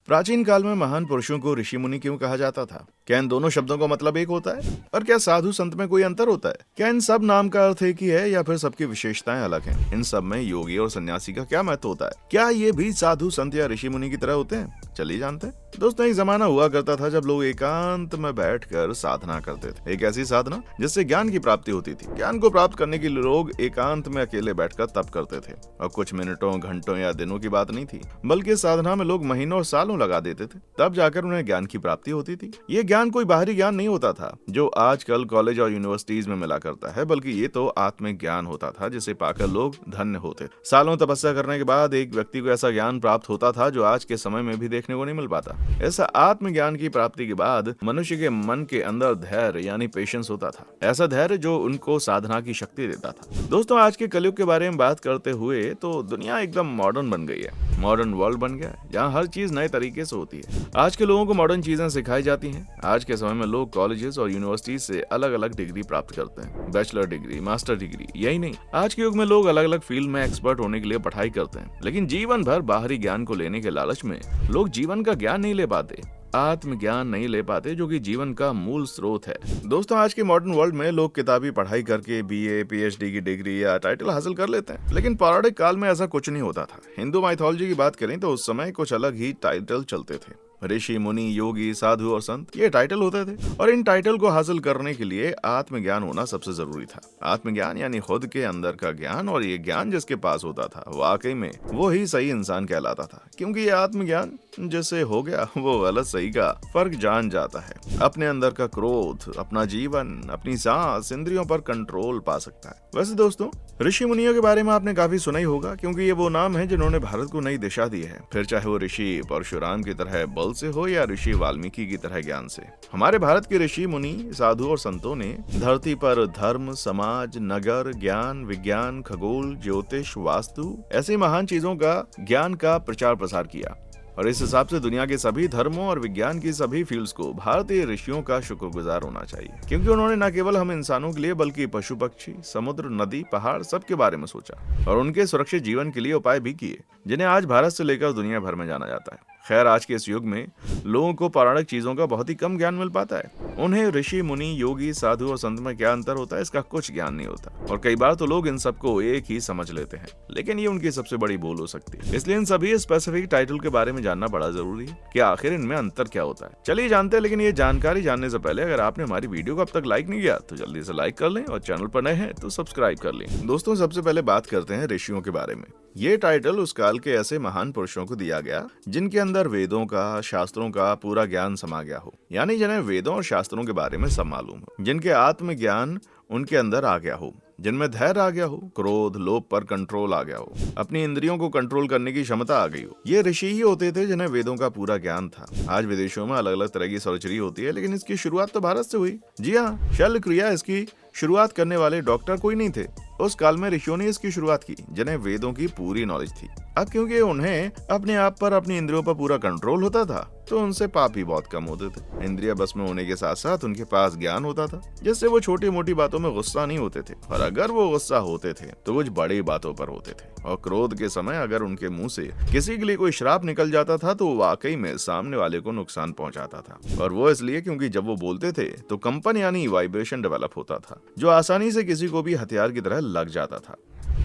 प्राचीन काल में महान पुरुषों को ऋषि मुनि क्यों कहा जाता था? क्या इन दोनों शब्दों का मतलब एक होता है? और क्या साधु संत में कोई अंतर होता है? क्या इन सब नाम का अर्थ एक ही है या फिर सबकी विशेषताएं अलग हैं? इन सब में योगी और सन्यासी का क्या महत्व होता है? क्या ये भी साधु संत या ऋषि मुनि की तरह होते हैं? चलिए जानते हैं। दोस्तों, एक जमाना हुआ करता था जब लोग एकांत में बैठकर साधना करते थे। एक ऐसी साधना जिससे ज्ञान की प्राप्ति होती थी। ज्ञान को प्राप्त करने के लिए लोग एकांत में अकेले बैठकर तप करते थे। और कुछ मिनटों, घंटों या दिनों की बात नहीं थी, बल्कि इस साधना में लोग महीनों और सालों लगा देते थे। तब जाकर उन्हें ज्ञान की प्राप्ति होती थी। ये ज्ञान कोई बाहरी ज्ञान नहीं होता था जो आजकल कॉलेज और यूनिवर्सिटीज में मिला करता है, बल्कि ये तो आत्मिक ज्ञान होता था जिसे पाकर लोग धन्य होते। सालों तपस्या करने के बाद एक व्यक्ति को ऐसा ज्ञान प्राप्त होता था जो आज के समय में भी देखने को नहीं मिल पाता। ऐसा आत्मज्ञान की प्राप्ति के बाद मनुष्य के मन के अंदर धैर्य यानी पेशेंस होता था। ऐसा धैर्य जो उनको साधना की शक्ति देता था। दोस्तों, आज के कलयुग के बारे में बात करते हुए तो दुनिया एकदम मॉडर्न बन गई है। मॉडर्न वर्ल्ड बन गया है जहाँ हर चीज नए तरीके से होती है। आज के लोगों को मॉडर्न चीजें सिखाई जाती हैं। आज के समय में लोग कॉलेजेस और यूनिवर्सिटीज से अलग अलग डिग्री प्राप्त करते हैं। बैचलर डिग्री, मास्टर डिग्री, यही नहीं, आज के युग में लोग अलग अलग फील्ड में एक्सपर्ट होने के लिए पढ़ाई करते हैं। लेकिन जीवन भर बाहरी ज्ञान को लेने के लालच में लोग जीवन का ज्ञान नहीं ले पाते, आत्मज्ञान नहीं ले पाते, जो कि जीवन का मूल स्रोत है। दोस्तों, आज के मॉडर्न वर्ल्ड में लोग किताबी पढ़ाई करके बीए, पीएचडी की डिग्री या टाइटल हासिल कर लेते हैं। लेकिन पौराणिक काल में ऐसा कुछ नहीं होता था। हिंदू माइथोलॉजी की बात करें तो उस समय कुछ अलग ही टाइटल चलते थे। ऋषि, मुनि, योगी, साधु और संत, ये टाइटल होते थे। और इन टाइटल को हासिल करने के लिए आत्मज्ञान होना सबसे जरूरी था। आत्मज्ञान यानी खुद के अंदर का ज्ञान, और ये ज्ञान जिसके पास होता था वाकई में वो ही सही इंसान कहलाता था। क्योंकि ये आत्मज्ञान जिससे हो गया वो गलत सही का फर्क जान जाता है। अपने अंदर का क्रोध, अपना जीवन, अपनी सांस, इंद्रियों पर कंट्रोल पा सकता है। वैसे दोस्तों, ऋषि मुनियों के बारे में आपने काफी सुना ही होगा, क्योंकि ये वो नाम है जिन्होंने भारत को नई दिशा दी है। फिर चाहे वो ऋषि परशुराम की तरह बल से हो या ऋषि वाल्मीकि की तरह ज्ञान से। हमारे भारत के ऋषि, मुनि, साधु और संतों ने धरती पर धर्म, समाज, नगर, ज्ञान, विज्ञान, खगोल, ज्योतिष, वास्तु ऐसी महान चीजों का ज्ञान का प्रचार प्रसार किया। और इस हिसाब से दुनिया के सभी धर्मों और विज्ञान की सभी फील्ड्स को भारतीय ऋषियों का शुक्रगुजार होना चाहिए। क्योंकि उन्होंने न केवल हम इंसानों के लिए बल्कि पशु पक्षी, समुद्र, नदी, पहाड़ सबके बारे में सोचा और उनके सुरक्षित जीवन के लिए उपाय भी किए, जिन्हें आज भारत से लेकर दुनिया भर में जाना जाता है। खैर, आज के इस युग में लोगों को पौराणिक चीजों का बहुत ही कम ज्ञान मिल पाता है। उन्हें ऋषि, मुनि, योगी, साधु और संत में क्या अंतर होता है इसका कुछ ज्ञान नहीं होता। और कई बार तो लोग इन सबको एक ही समझ लेते हैं, लेकिन ये उनकी सबसे बड़ी भूल हो सकती है। इसलिए इन सभी स्पेसिफिक टाइटल के बारे में जानना बड़ा जरूरी है कि आखिर इनमें अंतर क्या होता है। चलिए जानते हैं। लेकिन ये जानकारी जानने से पहले अगर आपने हमारी वीडियो को अब तक लाइक नहीं किया तो जल्दी से लाइक कर लें, और चैनल पर नए हैं तो सब्सक्राइब कर लें। दोस्तों, सबसे पहले बात करते हैं ऋषियों के बारे में। ये टाइटल उस काल के ऐसे महान पुरुषों को दिया गया जिनके अंदर वेदों का, शास्त्रों का पूरा ज्ञान समा गया हो, यानी जिन्हें वेदों और शास्त्रों के बारे में सब मालूम हो, जिनके आत्मज्ञान उनके अंदर आ गया हो, जिनमें धैर्य आ गया हो, क्रोध, लोभ पर कंट्रोल आ गया हो, अपनी इंद्रियों को कंट्रोल करने की क्षमता आ गई हो। ये ऋषि ही होते थे जिन्हें वेदों का पूरा ज्ञान था। आज विदेशों में अलग अलग तरह की सर्जरी होती है, लेकिन इसकी शुरुआत तो भारत से हुई। जी हाँ, शल्य क्रिया, इसकी शुरुआत करने वाले डॉक्टर कोई नहीं थे। उस काल में ऋषियों ने इसकी शुरुआत की जिन्हें वेदों की पूरी नॉलेज थी। अब क्योंकि उन्हें अपने आप पर, अपनी इंद्रियों पर पूरा कंट्रोल होता था, तो उनसे पाप भी बहुत कम होते थे। इंद्रिय बस में होने के साथ साथ उनके पास ज्ञान होता था, जिससे वो छोटी मोटी बातों में गुस्सा नहीं होते थे, और अगर वो गुस्सा होते थे तो कुछ बड़ी बातों पर होते थे। और क्रोध के समय अगर उनके मुंह से किसी के लिए कोई श्राप निकल जाता था तो वाकई में सामने वाले को नुकसान पहुंचाता था। और वो इसलिए क्योंकि जब वो बोलते थे तो कंपन यानी वाइब्रेशन डेवलप होता था, जो आसानी से किसी को भी हथियार की तरह लग जाता था।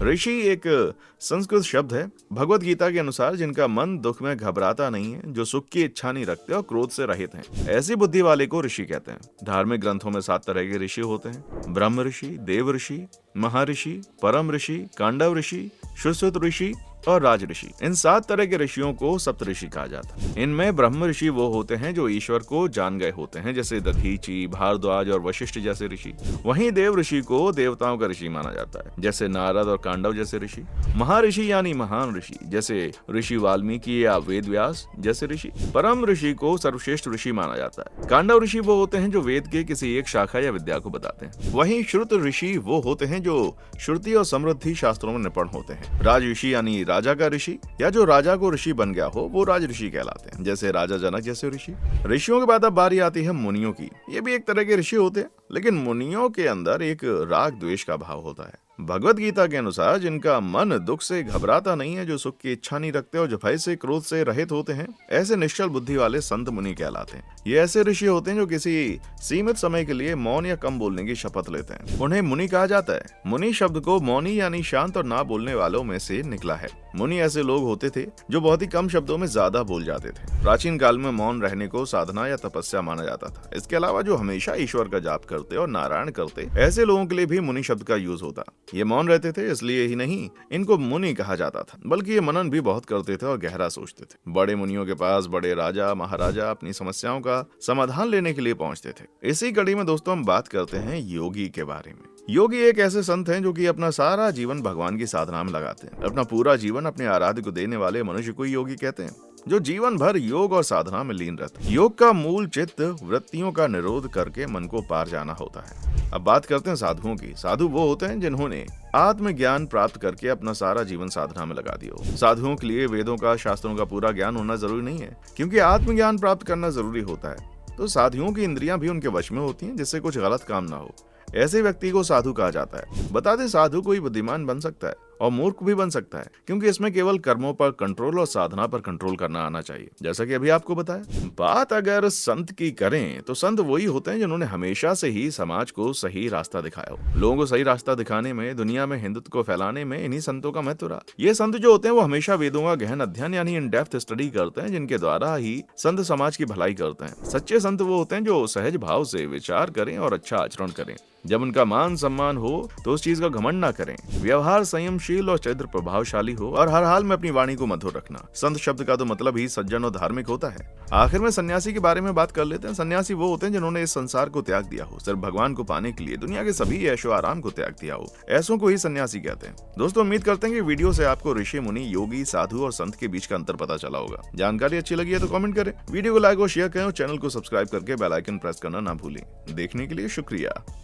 ऋषि एक संस्कृत शब्द है, भगवत गीता के अनुसार, जिनका मन दुख में घबराता नहीं है, जो सुख की इच्छा नहीं रखते और क्रोध से रहित हैं। ऐसी बुद्धि वाले को ऋषि कहते हैं। धार्मिक ग्रंथों में 7 तरह के ऋषि होते हैं: ब्रह्म ऋषि, देव ऋषि, महर्षि, परम ऋषि, कांडव ऋषि, शुश्रुत ऋषि और राज ऋषि। इन 7 तरह के ऋषियों को सप्तऋषि कहा जाता है। इनमें ब्रह्म ऋषि वो होते हैं जो ईश्वर को जान गए होते हैं, जैसे दधीचि, भारद्वाज और वशिष्ठ जैसे ऋषि। वहीं देव ऋषि को देवताओं का ऋषि माना जाता है, जैसे नारद और कांडव जैसे ऋषि। महर्षि यानी महान ऋषि, जैसे ऋषि वाल्मीकि या वेद व्यास जैसे ऋषि। परम ऋषि को सर्वश्रेष्ठ ऋषि माना जाता है। कांडव ऋषि वो होते हैं जो वेद के किसी एक शाखा या विद्या को बताते हैं। वहीं श्रुत ऋषि वो होते हैं जो श्रुति और समृद्धि शास्त्रों में निपुण होते हैं। राज ऋषि यानी राजा का ऋषि, या जो राजा को ऋषि बन गया हो वो राज ऋषि कहलाते हैं, जैसे राजा जनक जैसे ऋषि। ऋषियों के बाद अब बारी आती है मुनियों की। ये भी एक तरह के ऋषि होते हैं, लेकिन मुनियों के अंदर एक राग द्वेष का भाव होता है। भगवत गीता के अनुसार जिनका मन दुख से घबराता नहीं है, जो सुख की इच्छा नहीं रखते और जो भय से क्रोध से रहित होते हैं, ऐसे निश्चल बुद्धि वाले संत मुनि कहलाते हैं। ये ऐसे ऋषि होते हैं जो किसी सीमित समय के लिए मौन या कम बोलने की शपथ लेते हैं। उन्हें मुनि कहा जाता है। मुनि शब्द को मौनी यानी शांत और ना बोलने वालों में से निकला है। मुनि ऐसे लोग होते थे जो बहुत ही कम शब्दों में ज्यादा बोल जाते थे। प्राचीन काल में मौन रहने को साधना या तपस्या माना जाता था। इसके अलावा जो हमेशा ईश्वर का जाप करते और नारायण करते, ऐसे लोगों के लिए भी मुनि शब्द का यूज होता। ये मौन रहते थे, इसलिए ही नहीं इनको मुनि कहा जाता था, बल्कि ये मनन भी बहुत करते थे और गहरा सोचते थे। बड़े मुनियों के पास बड़े राजा महाराजा अपनी समस्याओं का समाधान लेने के लिए पहुंचते थे। इसी कड़ी में दोस्तों हम बात करते हैं योगी के बारे में। योगी एक ऐसे संत हैं जो कि अपना सारा जीवन भगवान की साधना में लगाते हैं। अपना पूरा जीवन अपने आराध्य को देने वाले मनुष्य को योगी कहते हैं, जो जीवन भर योग और साधना में लीन रहते हैं। योग का मूल चित्त वृत्तियों का निरोध करके मन को पार जाना होता है। अब बात करते हैं साधुओं की। साधु वो होते हैं जिन्होंने आत्मज्ञान प्राप्त करके अपना सारा जीवन साधना में लगा दिया हो। साधुओं के लिए वेदों का, शास्त्रों का पूरा ज्ञान होना जरूरी नहीं है, क्योंकि आत्मज्ञान प्राप्त करना जरूरी होता है। तो साधुओं की इंद्रियां भी उनके वश में होती हैं, जिससे कुछ गलत काम ना हो। ऐसे व्यक्ति को साधु कहा जाता है। बता दें, साधु कोई बुद्धिमान बन सकता है और मूर्ख भी बन सकता है, क्योंकि इसमें केवल कर्मों पर कंट्रोल और साधना पर कंट्रोल करना आना चाहिए, जैसा कि अभी आपको बताया। बात अगर संत की करें तो संत वही होते हैं जिन्होंने हमेशा से ही समाज को सही रास्ता दिखाया हो। लोगों को सही रास्ता दिखाने में, दुनिया में हिंदुत्व को फैलाने में इन्हीं संतों का महत्व रहा। ये संत जो होते हैं वो हमेशा वेदों का गहन अध्ययन यानी इन डेप्थ स्टडी करते हैं, जिनके द्वारा ही संत समाज की भलाई करते हैं। सच्चे संत वो होते हैं जो सहज भाव से विचार करें और अच्छा आचरण करें। जब उनका मान सम्मान हो तो उस चीज का घमंड ना करें। व्यवहार संयमशील और चरित्र प्रभावशाली हो और हर हाल में अपनी वाणी को मधुर रखना। संत शब्द का तो मतलब ही सज्जन और धार्मिक होता है। आखिर में सन्यासी के बारे में बात कर लेते हैं। सन्यासी वो होते हैं जिन्होंने इस संसार को त्याग दिया हो, सिर्फ भगवान को पाने के लिए दुनिया के सभी ऐशो आराम को त्याग दिया हो। ऐसों को ही सन्यासी कहते हैं। दोस्तों, उम्मीद करते हैं कि वीडियो से आपको ऋषि मुनि, योगी, साधु और संत के बीच का अंतर पता चला होगा। जानकारी अच्छी लगी है तो कमेंट करें, वीडियो को लाइक और शेयर करें और चैनल को सब्सक्राइब करके बेल आइकन प्रेस करना ना भूलें। देखने के लिए शुक्रिया।